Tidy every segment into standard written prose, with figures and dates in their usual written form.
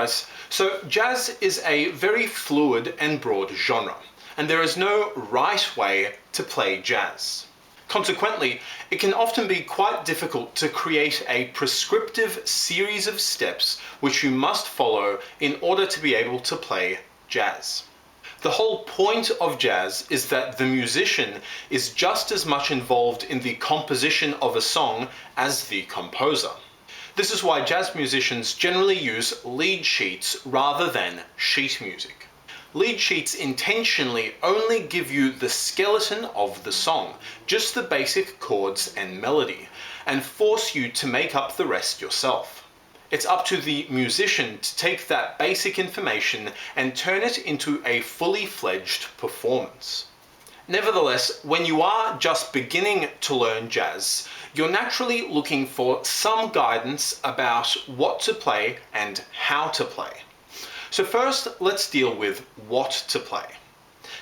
guys. So jazz is a very fluid and broad genre, and there is no right way to play jazz. Consequently, it can often be quite difficult to create a prescriptive series of steps which you must follow in order to be able to play jazz. The whole point of jazz is that the musician is just as much involved in the composition of a song as the composer. This is why jazz musicians generally use lead sheets rather than sheet music. Lead sheets intentionally only give you the skeleton of the song, just the basic chords and melody, and force you to make up the rest yourself. It's up to the musician to take that basic information and turn it into a fully fledged performance. Nevertheless, when you are just beginning to learn jazz, you're naturally looking for some guidance about what to play and how to play. So first, let's deal with what to play.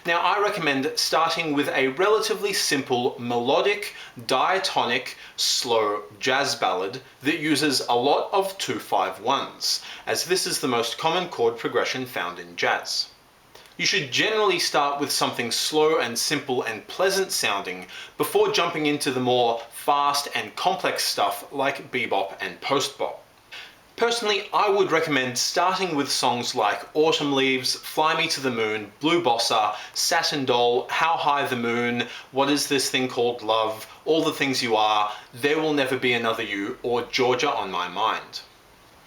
Now, I recommend starting with a relatively simple melodic, diatonic, slow jazz ballad that uses a lot of 2-5-1s, as this is the most common chord progression found in jazz. You should generally start with something slow and simple and pleasant sounding before jumping into the more fast and complex stuff like bebop and post-bop. Personally, I would recommend starting with songs like Autumn Leaves, Fly Me to the Moon, Blue Bossa, Satin Doll, How High the Moon, What Is This Thing Called Love, All the Things You Are, There Will Never Be Another You, or Georgia on My Mind.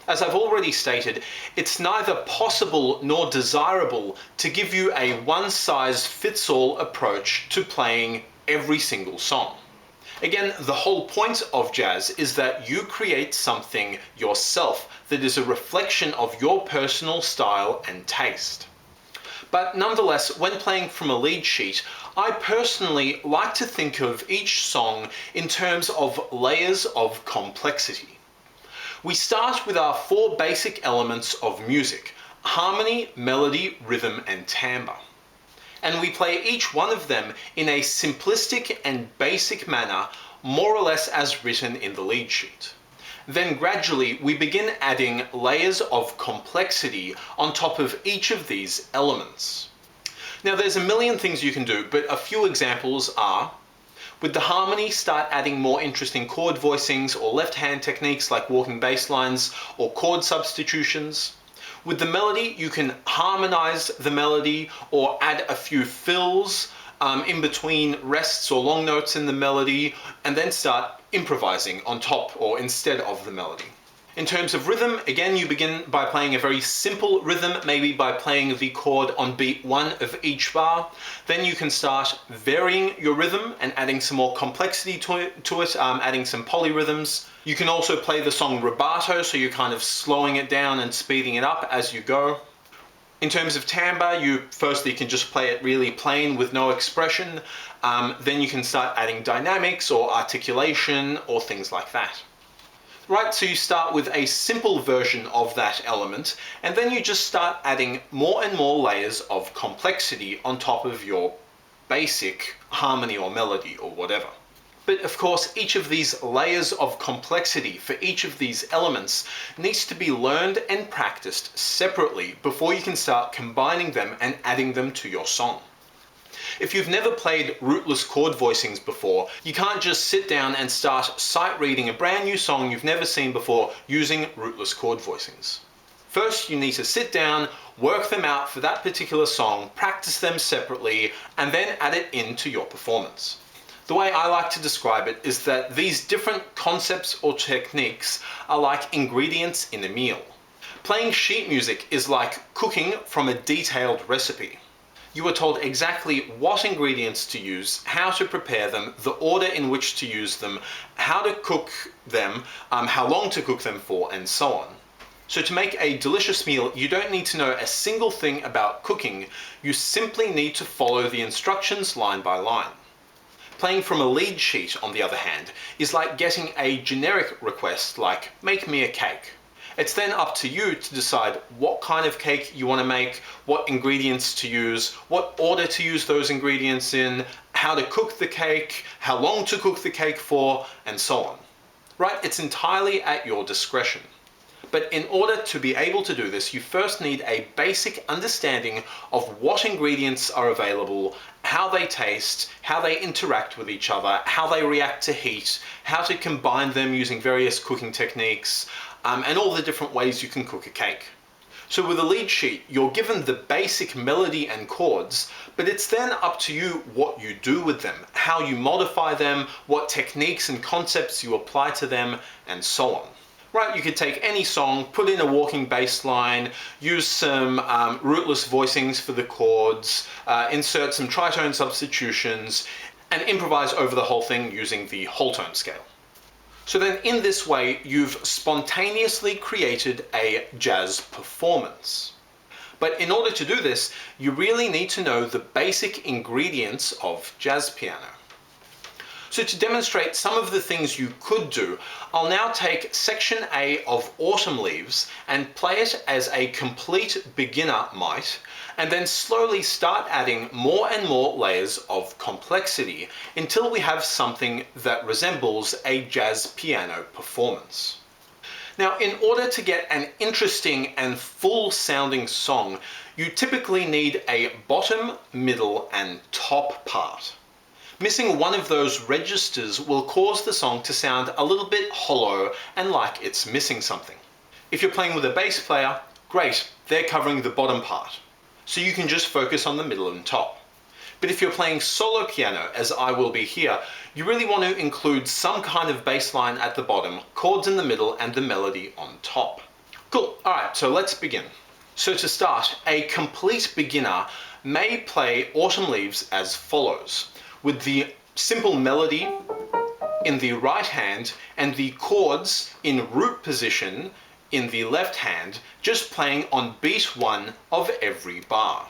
As I've already stated, it's neither possible nor desirable to give you a one-size-fits-all approach to playing every single song. Again, the whole point of jazz is that you create something yourself that is a reflection of your personal style and taste. But nonetheless, when playing from a lead sheet, I personally like to think of each song in terms of layers of complexity. We start with our 4 basic elements of music: harmony, melody, rhythm, and timbre. And we play each one of them in a simplistic and basic manner, more or less as written in the lead sheet. Then gradually we begin adding layers of complexity on top of each of these elements. Now there's a million things you can do, but a few examples are: with the harmony, start adding more interesting chord voicings or left-hand techniques like walking bass lines or chord substitutions. With the melody, you can harmonize the melody or add a few fills in between rests or long notes in the melody, and then start improvising on top or instead of the melody. In terms of rhythm, again, you begin by playing a very simple rhythm, maybe by playing the chord on beat 1 of each bar. Then you can start varying your rhythm and adding some more complexity to it, adding some polyrhythms. You can also play the song rubato, so you're kind of slowing it down and speeding it up as you go. In terms of timbre, you firstly can just play it really plain with no expression. Then you can start adding dynamics or articulation or things like that. Right, so you start with a simple version of that element, and then you just start adding more and more layers of complexity on top of your basic harmony or melody or whatever. But of course, each of these layers of complexity for each of these elements needs to be learned and practiced separately before you can start combining them and adding them to your song. If you've never played rootless chord voicings before, you can't just sit down and start sight reading a brand new song you've never seen before using rootless chord voicings. First, you need to sit down, work them out for that particular song, practice them separately, and then add it into your performance. The way I like to describe it is that these different concepts or techniques are like ingredients in a meal. Playing sheet music is like cooking from a detailed recipe. You are told exactly what ingredients to use, how to prepare them, the order in which to use them, how to cook them, how long to cook them for, and so on. So to make a delicious meal, you don't need to know a single thing about cooking. You simply need to follow the instructions line by line. Playing from a lead sheet, on the other hand, is like getting a generic request like, make me a cake. It's then up to you to decide what kind of cake you want to make, what ingredients to use, what order to use those ingredients in, how to cook the cake, how long to cook the cake for, and so on. Right? It's entirely at your discretion. But in order to be able to do this, you first need a basic understanding of what ingredients are available, how they taste, how they interact with each other, how they react to heat, how to combine them using various cooking techniques, and all the different ways you can cook a cake. So with a lead sheet, you're given the basic melody and chords, but it's then up to you what you do with them, how you modify them, what techniques and concepts you apply to them, and so on. Right, you could take any song, put in a walking bass line, use some rootless voicings for the chords, insert some tritone substitutions, and improvise over the whole thing using the whole tone scale. So then in this way, you've spontaneously created a jazz performance. But in order to do this, you really need to know the basic ingredients of jazz piano. So to demonstrate some of the things you could do, I'll now take section A of Autumn Leaves and play it as a complete beginner might, and then slowly start adding more and more layers of complexity until we have something that resembles a jazz piano performance. Now, in order to get an interesting and full sounding song, you typically need a bottom, middle, and top part. Missing one of those registers will cause the song to sound a little bit hollow and like it's missing something. If you're playing with a bass player, great, they're covering the bottom part, so you can just focus on the middle and top. But if you're playing solo piano, as I will be here, you really want to include some kind of bass line at the bottom, chords in the middle, and the melody on top. Cool, alright, so let's begin. So to start, a complete beginner may play Autumn Leaves as follows, with the simple melody in the right hand and the chords in root position in the left hand, just playing on beat 1 of every bar.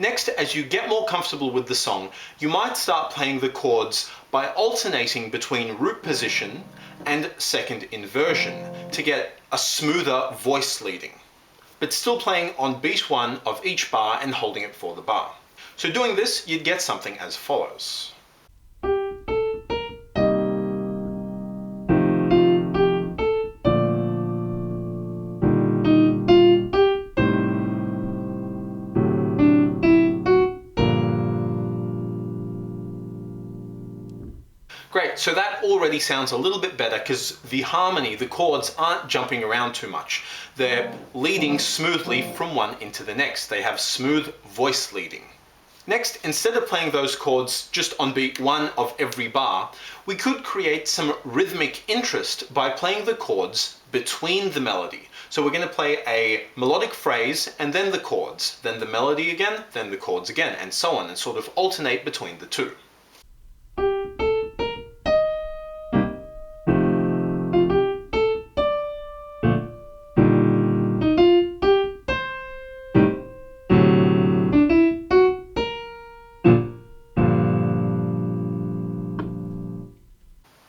Next, as you get more comfortable with the song, you might start playing the chords by alternating between root position and second inversion to get a smoother voice leading, but still playing on beat 1 of each bar and holding it for the bar. So doing this, you'd get something as follows. Great, so that already sounds a little bit better because the harmony, the chords aren't jumping around too much. They're leading smoothly from one into the next. They have smooth voice leading. Next, instead of playing those chords just on beat 1 of every bar, we could create some rhythmic interest by playing the chords between the melody. So we're going to play a melodic phrase and then the chords, then the melody again, then the chords again, and so on, and sort of alternate between the two.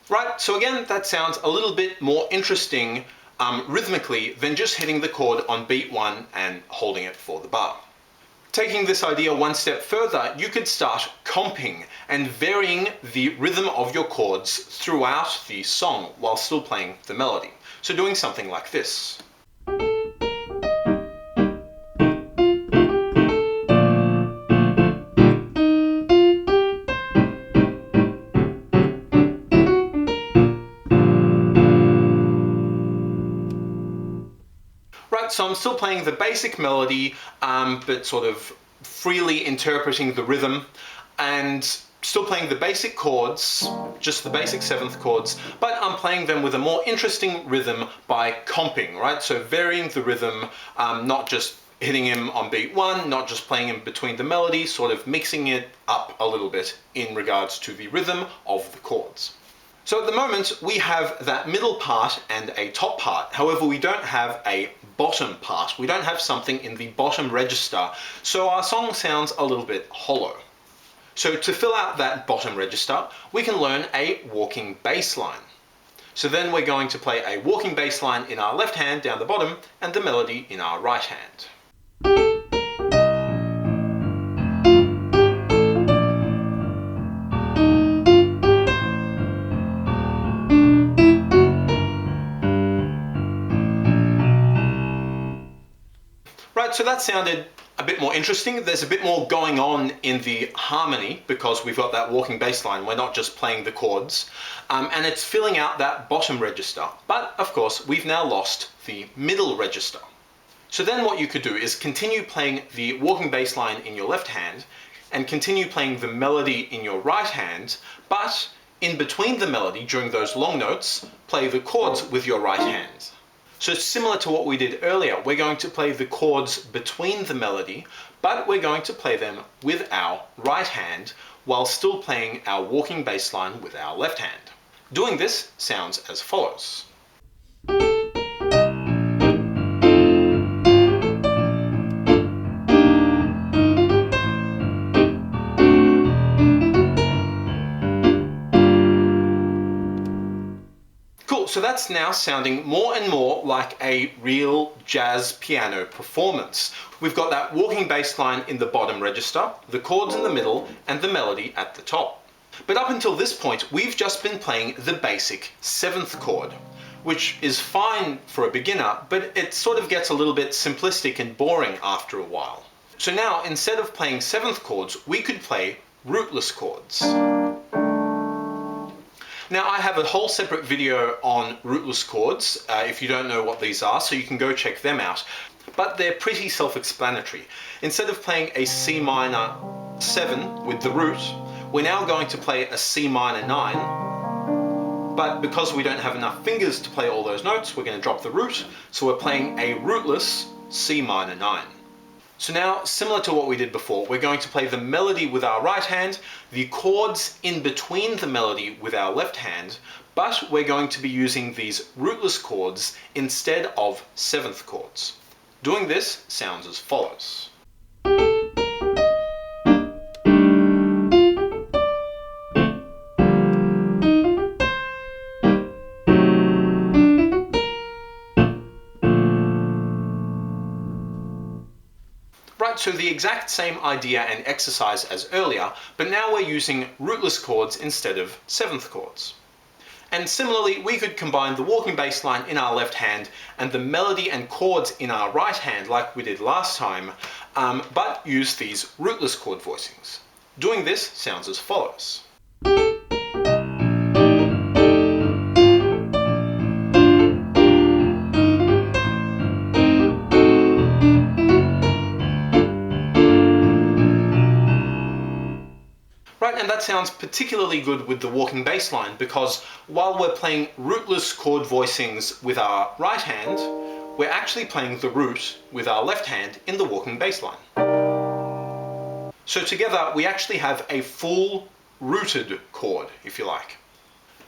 Right, so again, that sounds a little bit more interesting rhythmically than just hitting the chord on beat 1 and holding it for the bar. Taking this idea one step further, you could start comping and varying the rhythm of your chords throughout the song while still playing the melody. So doing something like this. So I'm still playing the basic melody, but sort of freely interpreting the rhythm, and still playing the basic chords, just the basic 7th chords, but I'm playing them with a more interesting rhythm by comping, right? So varying the rhythm, not just hitting him on beat 1, not just playing him between the melody, sort of mixing it up a little bit in regards to the rhythm of the chords. So at the moment we have that middle part and a top part. However, we don't have a bottom part. We don't have something in the bottom register, so our song sounds a little bit hollow. So to fill out that bottom register, we can learn a walking bass line. So then we're going to play a walking bass line in our left hand down the bottom and the melody in our right hand. Right, so that sounded a bit more interesting. There's a bit more going on in the harmony because we've got that walking bass line. We're not just playing the chords, and it's filling out that bottom register. But of course, we've now lost the middle register. So then what you could do is continue playing the walking bass line in your left hand and continue playing the melody in your right hand, but in between the melody, during those long notes, play the chords with your right hand. So similar to what we did earlier, we're going to play the chords between the melody, but we're going to play them with our right hand while still playing our walking bass line with our left hand. Doing this sounds as follows. Cool, so that's now sounding more and more like a real jazz piano performance. We've got that walking bass line in the bottom register, the chords in the middle, and the melody at the top. But up until this point, we've just been playing the basic 7th chord, which is fine for a beginner, but it sort of gets a little bit simplistic and boring after a while. So now, instead of playing 7th chords, we could play rootless chords. Now I have a whole separate video on rootless chords if you don't know what these are, so you can go check them out. But they're pretty self-explanatory. Instead of playing a C minor 7 with the root, we're now going to play a C minor 9. But because we don't have enough fingers to play all those notes, we're going to drop the root, so we're playing a rootless C minor 9. So now, similar to what we did before, we're going to play the melody with our right hand, the chords in between the melody with our left hand, but we're going to be using these rootless chords instead of 7th chords. Doing this sounds as follows. Right, so the exact same idea and exercise as earlier, but now we're using rootless chords instead of 7th chords. And similarly, we could combine the walking bass line in our left hand and the melody and chords in our right hand like we did last time, but use these rootless chord voicings. Doing this sounds as follows. Right, and that sounds particularly good with the walking bass line because while we're playing rootless chord voicings with our right hand, we're actually playing the root with our left hand in the walking bass line. So together we actually have a full rooted chord, if you like.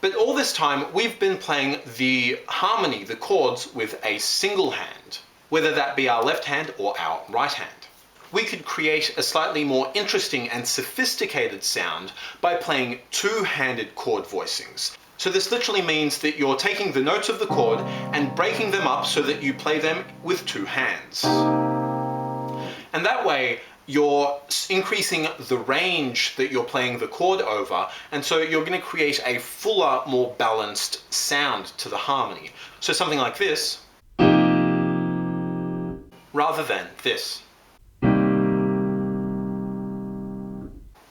But all this time we've been playing the harmony, the chords, with a single hand, whether that be our left hand or our right hand. We could create a slightly more interesting and sophisticated sound by playing two-handed chord voicings. So this literally means that you're taking the notes of the chord and breaking them up so that you play them with two hands. And that way you're increasing the range that you're playing the chord over, and so you're going to create a fuller, more balanced sound to the harmony. So something like this, rather than this.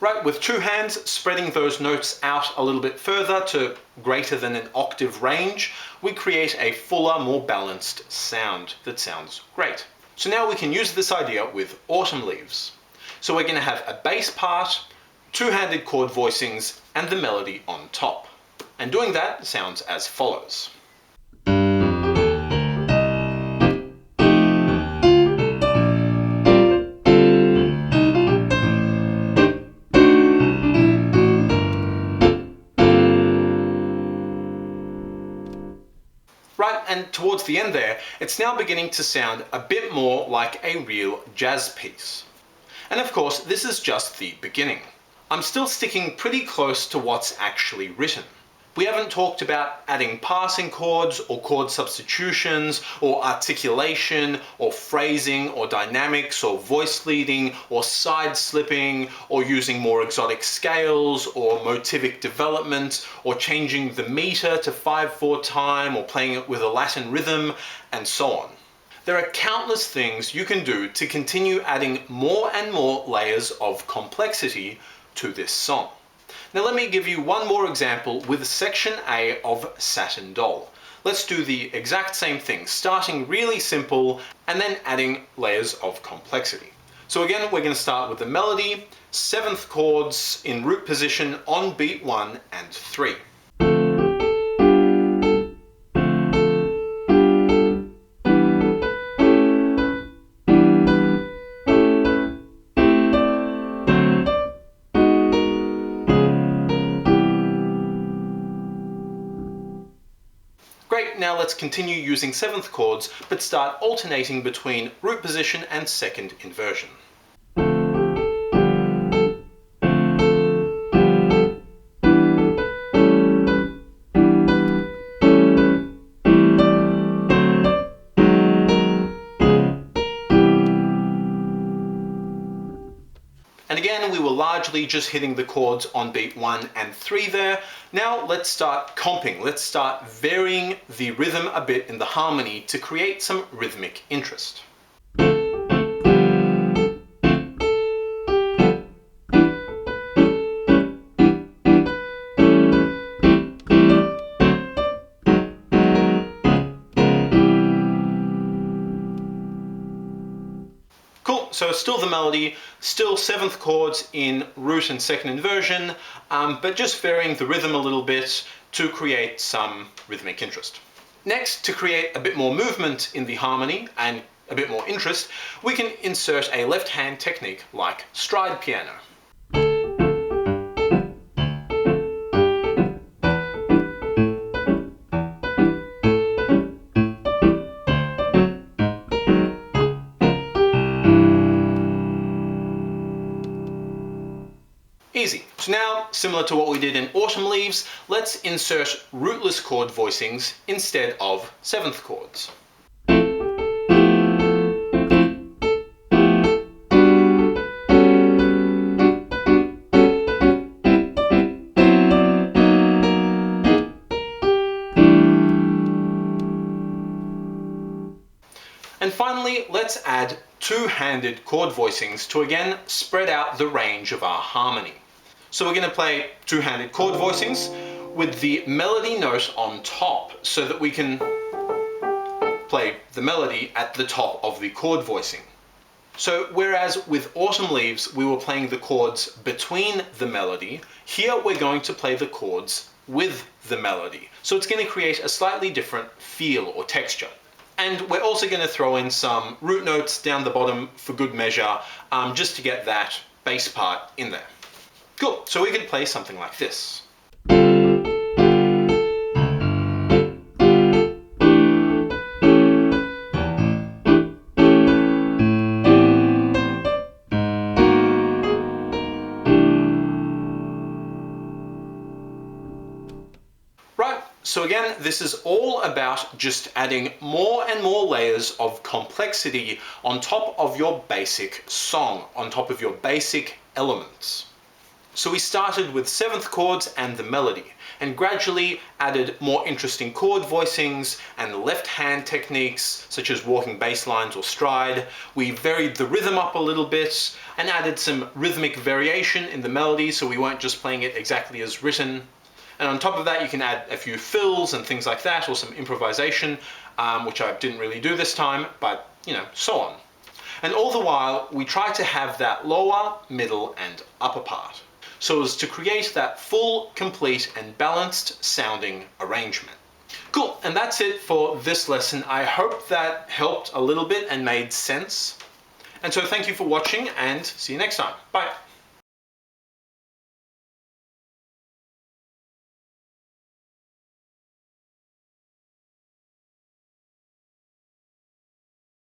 Right, with two hands, spreading those notes out a little bit further to greater than an octave range, we create a fuller, more balanced sound that sounds great. So now we can use this idea with Autumn Leaves. So we're going to have a bass part, two-handed chord voicings, and the melody on top. And doing that sounds as follows. Right, and towards the end there, it's now beginning to sound a bit more like a real jazz piece. And of course, this is just the beginning. I'm still sticking pretty close to what's actually written. We haven't talked about adding passing chords or chord substitutions or articulation or phrasing or dynamics or voice leading or side slipping or using more exotic scales or motivic development or changing the meter to 5/4 time or playing it with a Latin rhythm and so on. There are countless things you can do to continue adding more and more layers of complexity to this song. Now let me give you one more example with section A of Satin Doll. Let's do the exact same thing, starting really simple and then adding layers of complexity. So again, we're going to start with the melody, 7th chords in root position on beat 1 and 3. Great, now let's continue using 7th chords, but start alternating between root position and 2nd inversion. And again, we were largely just hitting the chords on beat 1 and 3 there. Now let's start comping. Let's start varying the rhythm a bit in the harmony to create some rhythmic interest. Cool, so still the melody, still 7th chords in root and 2nd inversion, but just varying the rhythm a little bit to create some rhythmic interest. Next, to create a bit more movement in the harmony and a bit more interest, we can insert a left hand technique like stride piano. Easy. So now, similar to what we did in Autumn Leaves, let's insert rootless chord voicings instead of 7th chords. And finally, let's add two-handed chord voicings to again spread out the range of our harmony. So we're going to play two-handed chord voicings with the melody note on top so that we can play the melody at the top of the chord voicing. So whereas with Autumn Leaves we were playing the chords between the melody, here we're going to play the chords with the melody. So it's going to create a slightly different feel or texture. And we're also going to throw in some root notes down the bottom for good measure, just to get that bass part in there. Cool, so we could play something like this. Right, so again, this is all about just adding more and more layers of complexity on top of your basic song, on top of your basic elements. So we started with 7th chords and the melody, and gradually added more interesting chord voicings and left hand techniques such as walking bass lines or stride. We varied the rhythm up a little bit and added some rhythmic variation in the melody so we weren't just playing it exactly as written. And on top of that you can add a few fills and things like that, or some improvisation, which I didn't really do this time, but you know, so on. And all the while we try to have that lower, middle and upper part, so as to create that full, complete and balanced sounding arrangement. Cool, and that's it for this lesson. I hope that helped a little bit and made sense. And so thank you for watching and see you next time. Bye.